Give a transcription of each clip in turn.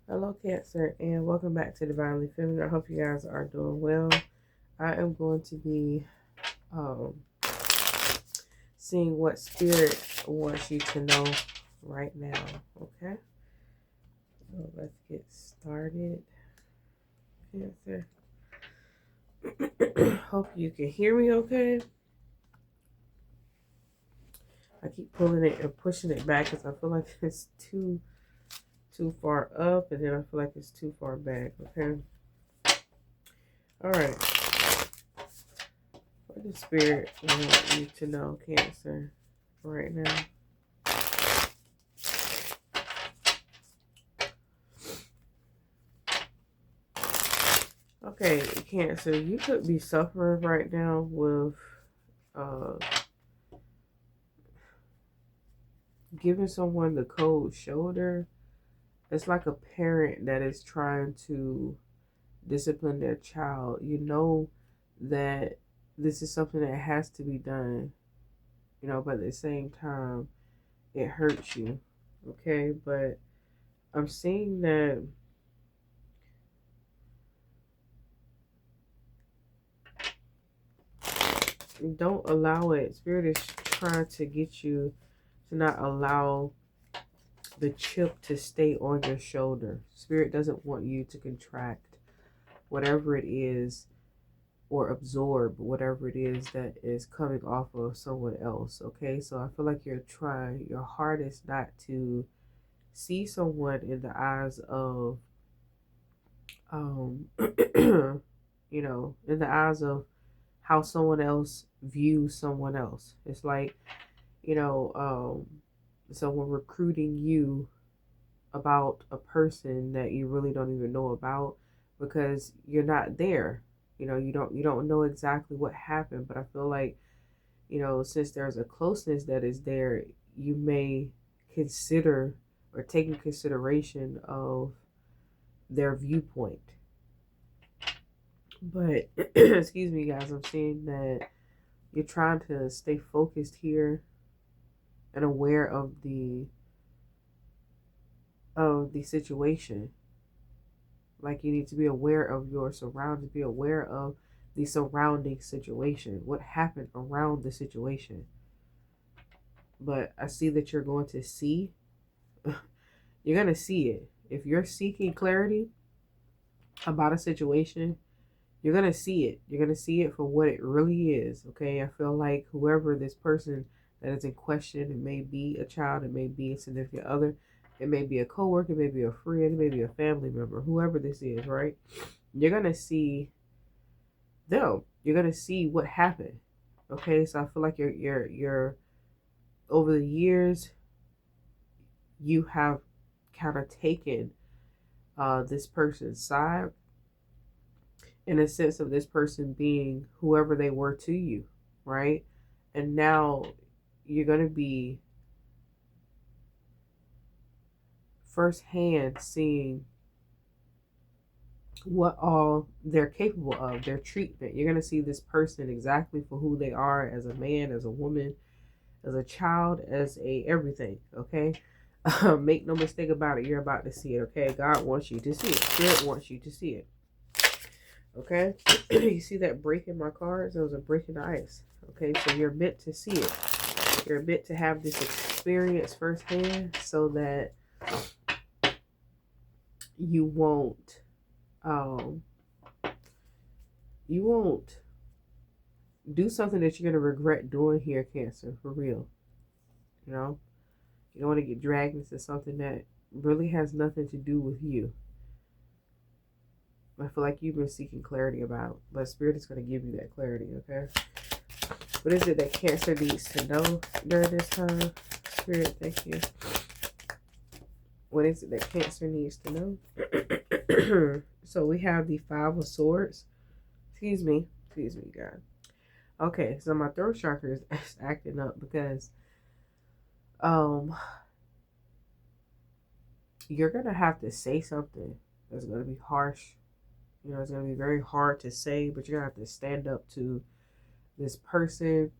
Hello, Cancer, and welcome back to Divinely Feminine. I hope you guys are doing well. I am going to be um, seeing what Spirit wants you to know right now. Okay, so let's get started. Cancer, hope you can hear me okay. I keep pulling it and pushing it back because I feel like it's too far up, and then I feel like it's too far back. Okay, all right. What does Spirit want you to know, Cancer, right now? Okay, Cancer, you could be suffering right now with uh, giving someone the cold shoulder. It's like a parent that is trying to discipline their child. You know that this is something that has to be done, but at the same time, it hurts you. Okay, but I'm seeing that don't allow it. Spirit is trying to get you to not allow the chip to stay on your shoulder. Spirit doesn't want you to contract whatever it is or absorb whatever it is that is coming off of someone else. Okay, so I feel like you're trying your hardest not to see someone in the eyes of, um, in the eyes of how someone else views someone else. It's like, someone recruiting you about a person that you really don't even know about because you're not there. You don't know exactly what happened, but I feel like, since there's a closeness that is there, you may consider or take in consideration of their viewpoint. But excuse me guys, I'm seeing that you're trying to stay focused here and aware of the situation. Like, you need to be aware of your surroundings, be aware of the surrounding situation, what happened around the situation. But I see that you're going to see, you're going to see it. If you're seeking clarity about a situation, you're going to see it. You're going to see it for what it really is. Okay. I feel like whoever this person that is in question, it may be a child, it may be a significant other, it may be a coworker, it may be a friend, it may be a family member, whoever this is, right? You're going to see them. You're gonna see what happened. Okay, so I feel like you're over the years you have kind of taken this person's side in a sense of this person being whoever they were to you, right? And now you're gonna be firsthand seeing what all they're capable of, their treatment. You're gonna see this person exactly for who they are as a man, as a woman, as a child, as a everything. Okay, make no mistake about it. You're about to see it. Okay, God wants you to see it. Spirit wants you to see it. Okay, you see that break in my cards? It was a break in the ice. Okay, so you're meant to see it. You're meant to have this experience firsthand, so that you won't, um, you won't do something that you're gonna regret doing here, Cancer. For real, you know. You don't want to get dragged into something that really has nothing to do with you. I feel like you've been seeking clarity about, but Spirit is going to give you that clarity, okay? What is it that Cancer needs to know during this time? Spirit, thank you. What is it that Cancer needs to know? So we have the Five of Swords. Excuse me, God. Okay, so my throat chakra is acting up because um you're gonna have to say something that's gonna be harsh. It's gonna be very hard to say, but you're gonna have to stand up to this person,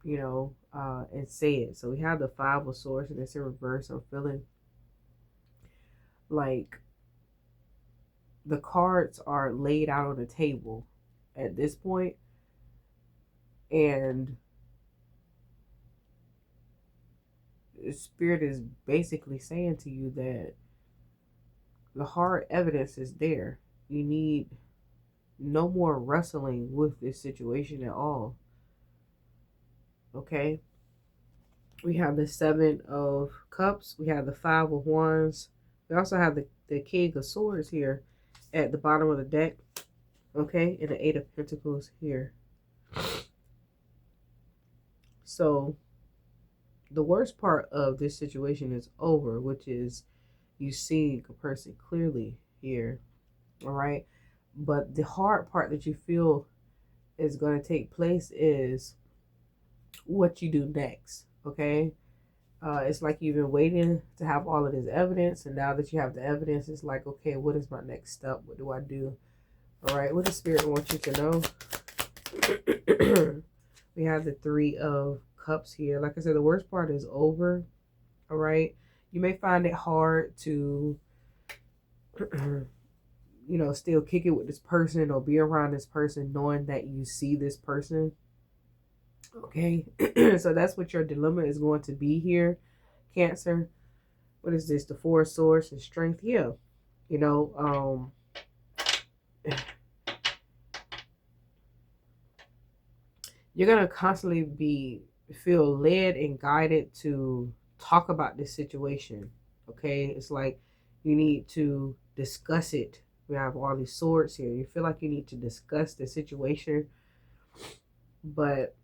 and say it. So we have the Five of Swords, and it's in reverse. I'm feeling like the cards are laid out on the table at this point, and Spirit is basically saying to you that the hard evidence is there. You need no more wrestling with this situation at all. Okay? We have the Seven of Cups. We have the Five of Wands. We also have the King of Swords here at the bottom of the deck. Okay? And the Eight of Pentacles here. So, the worst part of this situation is over, which is you seeing a person clearly here. All right? But the hard part that you feel is going to take place is what you do next. Okay? It's like you've been waiting to have all of this evidence, and now that you have the evidence, it's like, okay, what is my next step? What do I do? All right, what does Spirit want you to know? We have the Three of Cups here. Like I said, the worst part is over. All right, you may find it hard to, still kick it with this person or be around this person, knowing that you see this person. Okay, so that's what your dilemma is going to be here, Cancer. What is this? The Four of Swords and Strength. Yeah, you're gonna constantly feel led and guided to talk about this situation. Okay, it's like you need to discuss it. We have all these swords here. You feel like you need to discuss the situation, but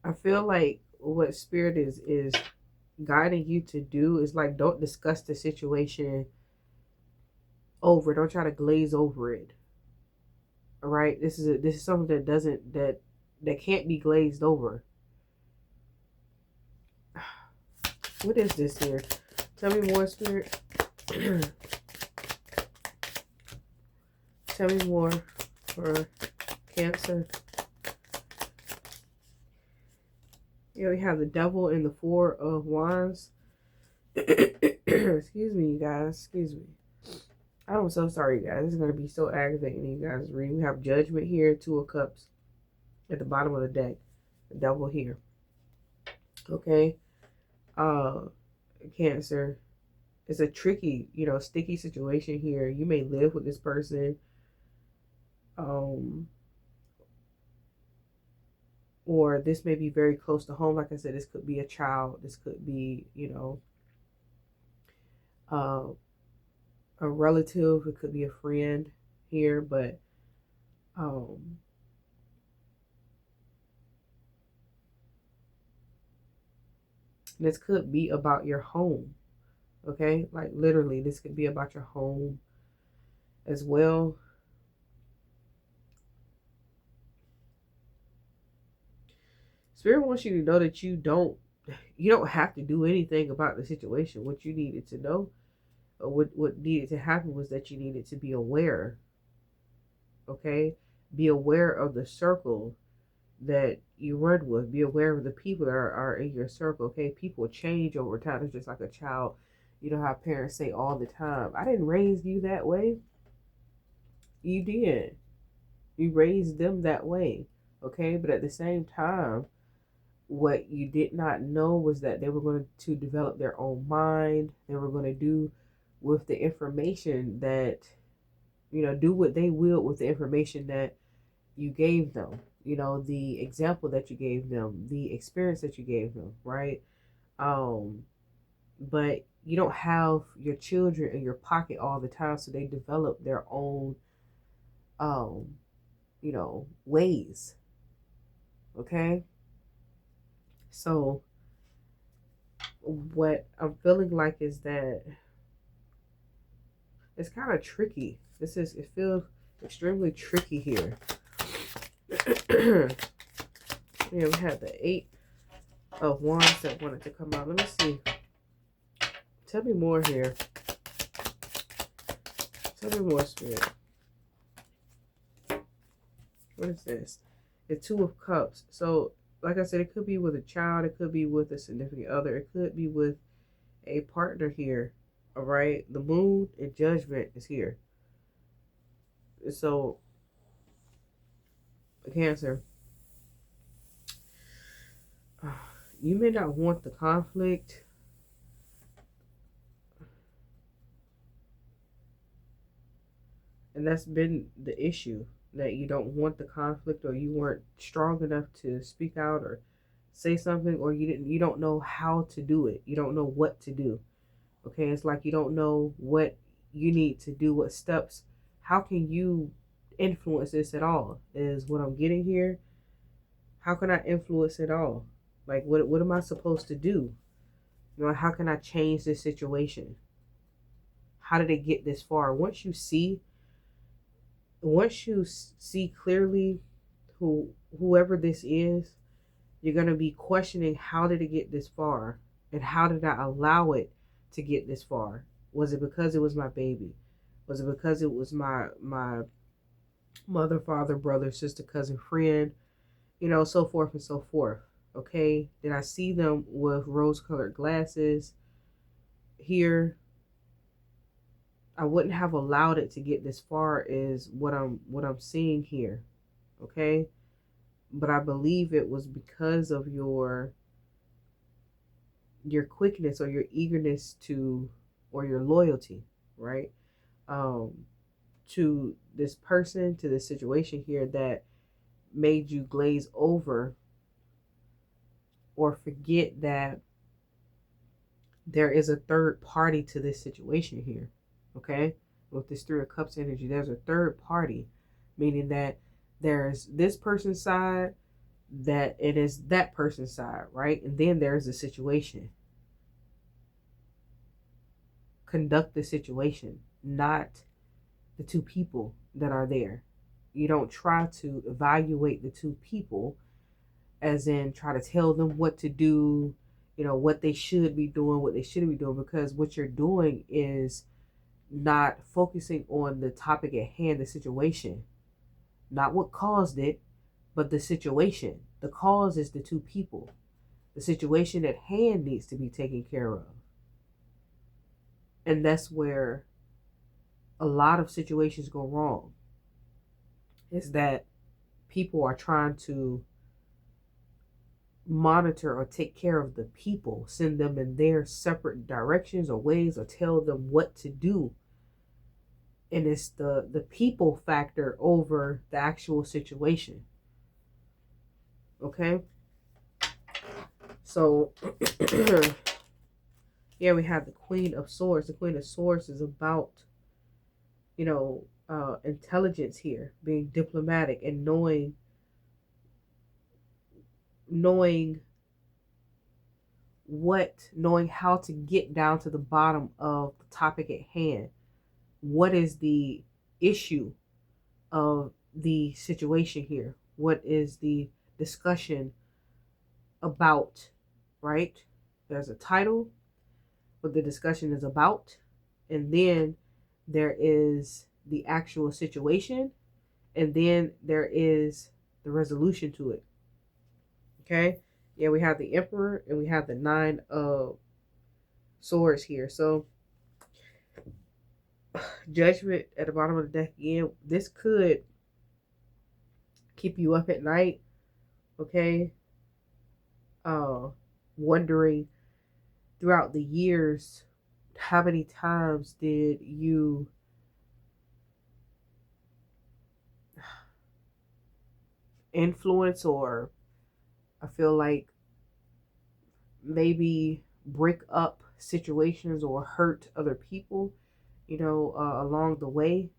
I feel like what Spirit is guiding you to do is like, don't discuss the situation over. Don't try to glaze over it. All right, this is something that can't be glazed over. What is this here? Tell me more, Spirit. Tell me more for Cancer. Yeah, we have the Devil and the Four of Wands. Excuse me, you guys. Excuse me. I'm so sorry, guys. This is going to be so aggravating, you guys. We have Judgment here, Two of Cups at the bottom of the deck. The Devil here. Okay. Cancer. It's a tricky, sticky situation here. You may live with this person. Or this may be very close to home. Like I said, this could be a child. This could be, a relative. It could be a friend here, but this could be about your home. Okay, like literally, this could be about your home as well. Spirit wants you to know that you don't have to do anything about the situation. What you needed to know, or what needed to happen, was that you needed to be aware. Okay, be aware of the circle that you run with. Be aware of the people that are in your circle. Okay, people change over time. It's just like a child. You know how parents say all the time, I didn't raise you that way. You did. You raised them that way. Okay, but at the same time, what you did not know was that they were going to develop their own mind. They were going to do with the information that, do what they will with the information that you gave them. The example that you gave them, the experience that you gave them, right? But you don't have your children in your pocket all the time, so they develop their own, ways. Okay? So what I'm feeling like is that it's kind of tricky. It feels extremely tricky here. Yeah, we have the Eight of Wands that wanted to come out. Let me see. Tell me more here. Tell me more, Spirit. What is this? The Two of Cups. So, like I said, it could be with a child. It could be with a significant other. It could be with a partner here. All right. The moon and judgment is here. So, Cancer, you may not want the conflict. And that's been the issue, that you don't want the conflict, or you weren't strong enough to speak out or say something, or you don't know how to do it. You don't know what to do. Okay, it's like you don't know what you need to do, what steps. How can you influence this at all? Is what I'm getting here. How can I influence it all? Like what am I supposed to do? How can I change this situation? How did it get this far? Once you see clearly whoever this is, you're going to be questioning, how did it get this far? And how did I allow it to get this far? Was it because it was my baby? Was it because it was my mother, father, brother, sister, cousin, friend, so forth and so forth? Okay? Did I see them with rose-colored glasses here? I wouldn't have allowed it to get this far, is what I'm seeing here. Okay? But I believe it was because of your quickness, or your eagerness to, or your loyalty, right? To this person, to this situation here, that made you glaze over or forget that there is a third party to this situation here. Okay? With this Three of Cups energy, there's a third party, meaning that there's this person's side, that it is that person's side, right? And then there's the situation. Conduct the situation, not the two people that are there. You don't try to evaluate the two people, as in try to tell them what to do, what they should be doing, what they shouldn't be doing, because what you're doing is not focusing on the topic at hand, the situation, not what caused it, but the situation. The cause is the two people. The situation at hand needs to be taken care of. And that's where a lot of situations go wrong, is that people are trying to monitor or take care of the people, send them in their separate directions or ways, or tell them what to do. And it's the people factor over the actual situation. Okay? So, yeah, we have the Queen of Swords. The Queen of Swords is about, intelligence here, being diplomatic, and knowing how to get down to the bottom of the topic at hand. What is the issue of the situation here? What is the discussion about, right? There's a title, what the discussion is about, and then there is the actual situation, and then there is the resolution to it. Okay? Yeah, we have the Emperor and we have the Nine of Swords here. So, Judgment at the bottom of the deck again. This could keep you up at night, okay? Wondering throughout the years, how many times did you influence, or I feel like maybe break up situations or hurt other people, along the way.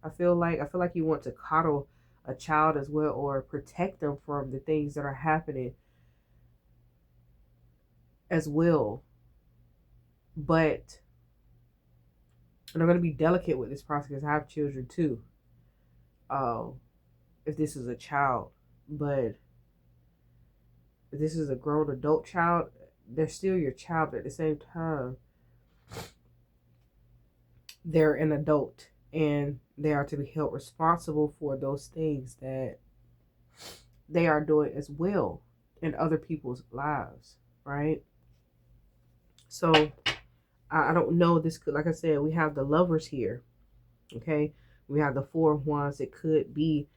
I feel like you want to coddle a child as well, or protect them from the things that are happening as well. But, and I'm going to be delicate with this process because I have children too. If this is a child, but if this is a grown adult child, they're still your child, but at the same time, they're an adult, and they are to be held responsible for those things that they are doing as well in other people's lives, right? So I don't know. This could, like I said, we have the lovers here. Okay. We have the Four of Wands. It could be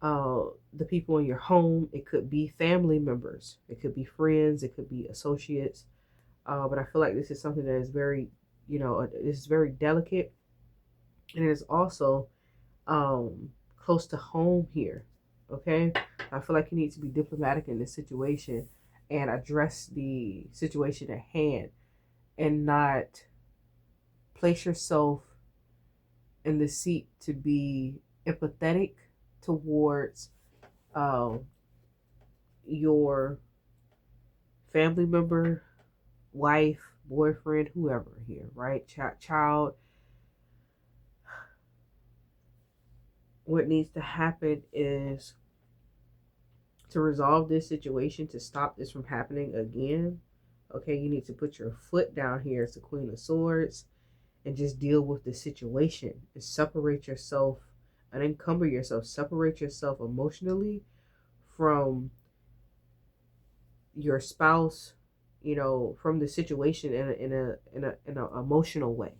the people in your home. It could be family members. It could be friends. It could be associates. But I feel like this is something that is very, this is very delicate. And it is also close to home here. Okay. I feel like you need to be diplomatic in this situation and address the situation at hand and not place yourself in the seat to be empathetic towards your family member, wife, boyfriend, whoever here, right? Child. What needs to happen is to resolve this situation, to stop this from happening again. Okay, you need to put your foot down here as the Queen of Swords and just deal with the situation and separate yourself, unencumber yourself, separate yourself emotionally from your spouse, from the situation in an emotional way.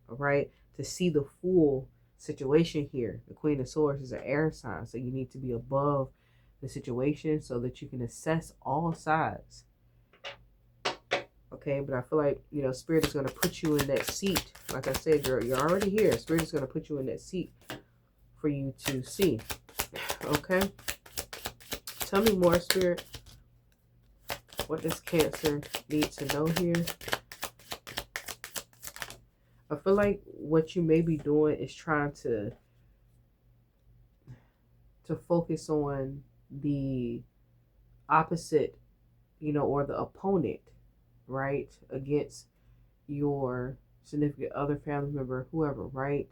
All right, to see the full situation here. The Queen of Swords is an air sign, so you need to be above the situation so that you can assess all sides. Okay, but I feel like, Spirit is going to put you in that seat. Like I said, you're already here. Spirit is going to put you in that seat for you to see. Okay? Tell me more, Spirit. What does Cancer need to know here? I feel like what you may be doing is trying to focus on the opposite, or the opponent, right? Against your significant other, family member, whoever, right?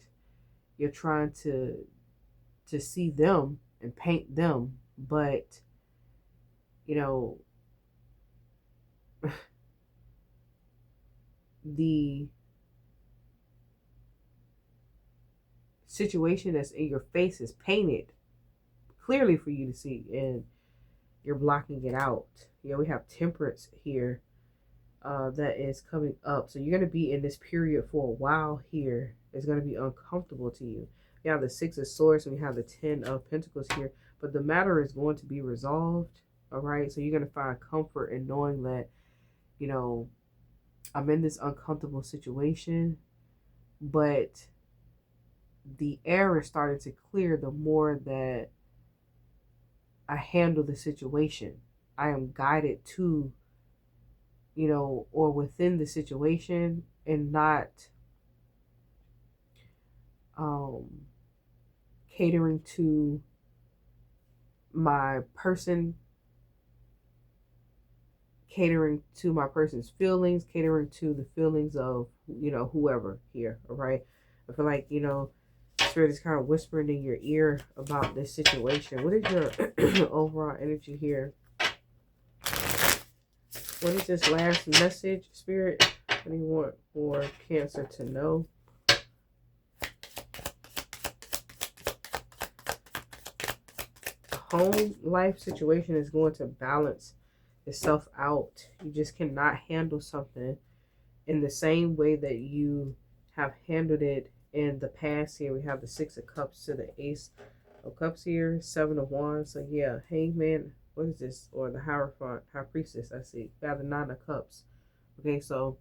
You're trying to see them and paint them, but the situation that's in your face is painted clearly for you to see, and you're blocking it out. We have Temperance here that is coming up. So you're going to be in this period for a while here. It's going to be uncomfortable to you. You have the Six of Swords and we have the Ten of Pentacles here. But the matter is going to be resolved. All right. So you're going to find comfort in knowing that, I'm in this uncomfortable situation. But the air is starting to clear the more that I handle the situation. I am guided to, or within the situation, and not catering to my person, catering to my person's feelings, catering to the feelings of, whoever here. All right. I feel like, Spirit is kind of whispering in your ear about this situation. What is your overall energy here? What is this last message, Spirit? What do you want for Cancer to know? Home life situation is going to balance itself out. You just cannot handle something in the same way that you have handled it in the past. Here we have the Six of Cups to the Ace of Cups here, Seven of Wands. So yeah, Hangman, what is this? Or the Hierophant, High Priestess, I see. We have the Nine of Cups. Okay, so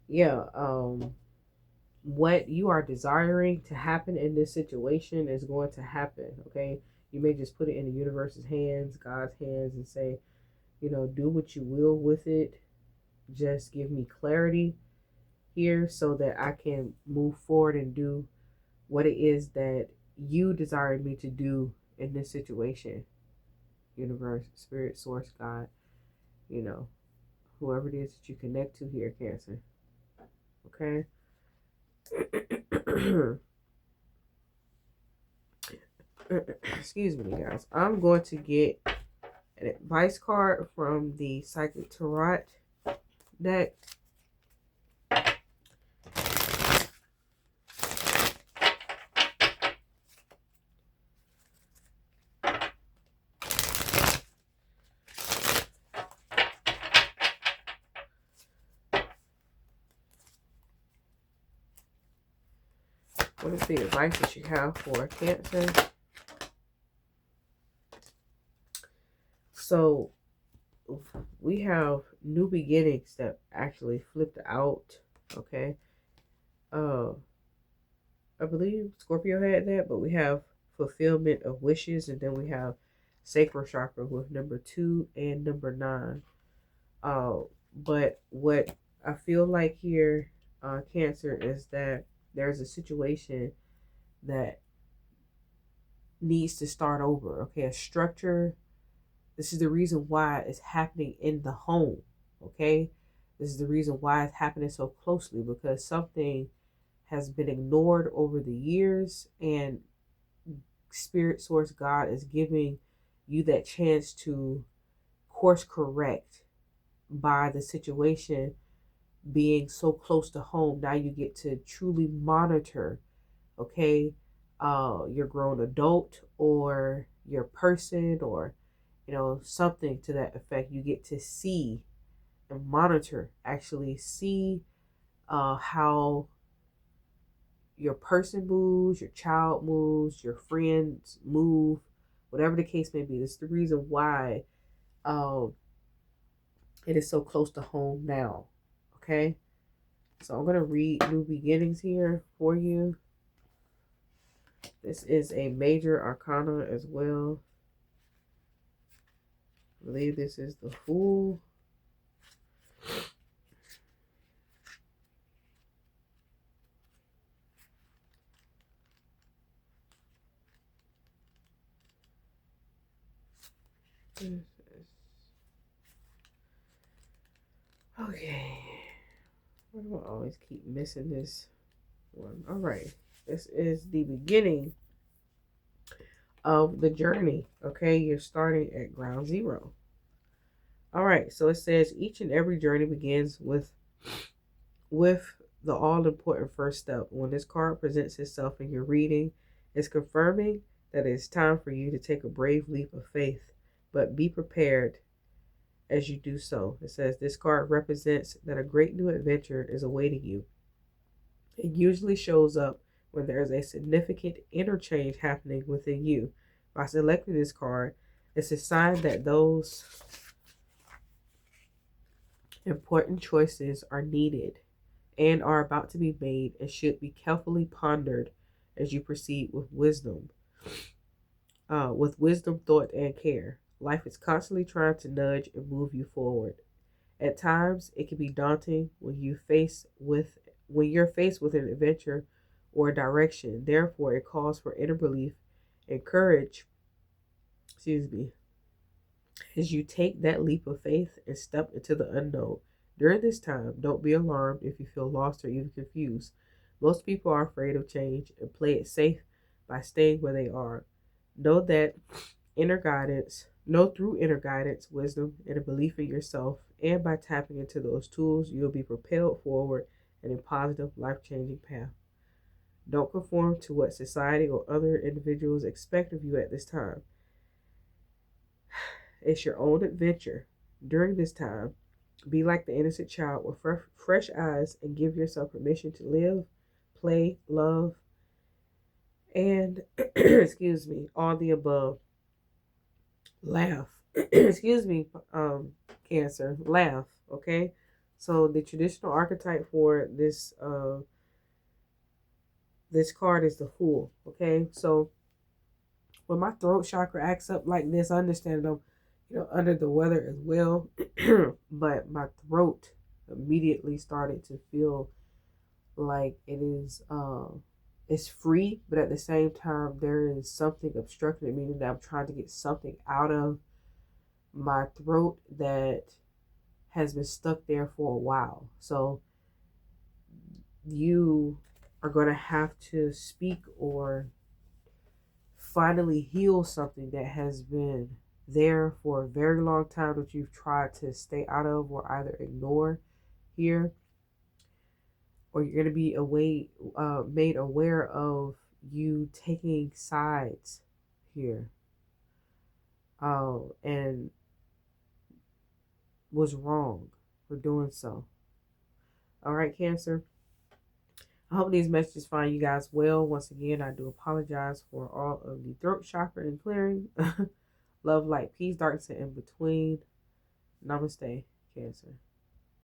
yeah, what you are desiring to happen in this situation is going to happen. Okay, you may just put it in the universe's hands, God's hands, and say, do what you will with it. Just give me clarity here so that I can move forward and do what it is that you desired me to do in this situation. Universe, Spirit, Source, God, whoever it is that you connect to here, Cancer. Okay. Excuse me, guys. I'm going to get an advice card from the Psychic Tarot deck. What is the advice that you have for Cancer? So we have new beginnings that actually flipped out. Okay. I believe Scorpio had that, but we have fulfillment of wishes, and then we have sacral chakra with number 2 and number 9. But what I feel like here, Cancer, is that there's a situation that needs to start over. Okay, a structure. This is the reason why it's happening in the home. Okay, this is the reason why it's happening so closely, because something has been ignored over the years, and Spirit Source God is giving you that chance to course correct by the situation being so close to home. Now you get to truly monitor, okay, your grown adult or your person, or something to that effect. You get to see and monitor, actually see how your person moves, your child moves, your friends move, whatever the case may be. That's the reason why um, it is so close to home now. Okay, so I'm going to read New Beginnings here for you. This is a major arcana as well. I believe this is the Fool. Okay. Why do I always keep missing this one? All right. This is the beginning of the journey. Okay. You're starting at ground zero. All right. So it says each and every journey begins with the all important first step. When this card presents itself in your reading, it's confirming that it's time for you to take a brave leap of faith, but be prepared as you do so. It says this card represents that a great new adventure is awaiting you. It usually shows up when there is a significant interchange happening within you. By selecting this card, it's a sign that those important choices are needed and are about to be made, and should be carefully pondered as you proceed with wisdom. Thought, and care. Life is constantly trying to nudge and move you forward. At times, it can be daunting when you're faced with an adventure or a direction. Therefore, it calls for inner belief and courage. Excuse me. As you take that leap of faith and step into the unknown. During this time, don't be alarmed if you feel lost or even confused. Most people are afraid of change and play it safe by staying where they are. Know that through inner guidance, wisdom, and a belief in yourself, and by tapping into those tools, you'll be propelled forward in a positive, life-changing path. Don't conform to what society or other individuals expect of you at this time. It's your own adventure. During this time, be like the innocent child with fresh eyes and give yourself permission to live, play, love, and, excuse me, all the above. Laugh. Excuse me, Cancer. Laugh, okay? So the traditional archetype for this card is the Fool, okay? So when my throat chakra acts up like this, I understand I'm, under the weather as well, but my throat immediately started to feel like it's free, but at the same time there is something obstructed, meaning that I'm trying to get something out of my throat that has been stuck there for a while. So you are going to have to speak or finally heal something that has been there for a very long time that you've tried to stay out of or either ignore here, or you're going to be made aware of you taking sides here, and was wrong for doing so. All right, Cancer. I hope these messages find you guys well. Once again, I do apologize for all of the throat chakra and clearing. Love, light, peace, darkness, and in between. Namaste, Cancer.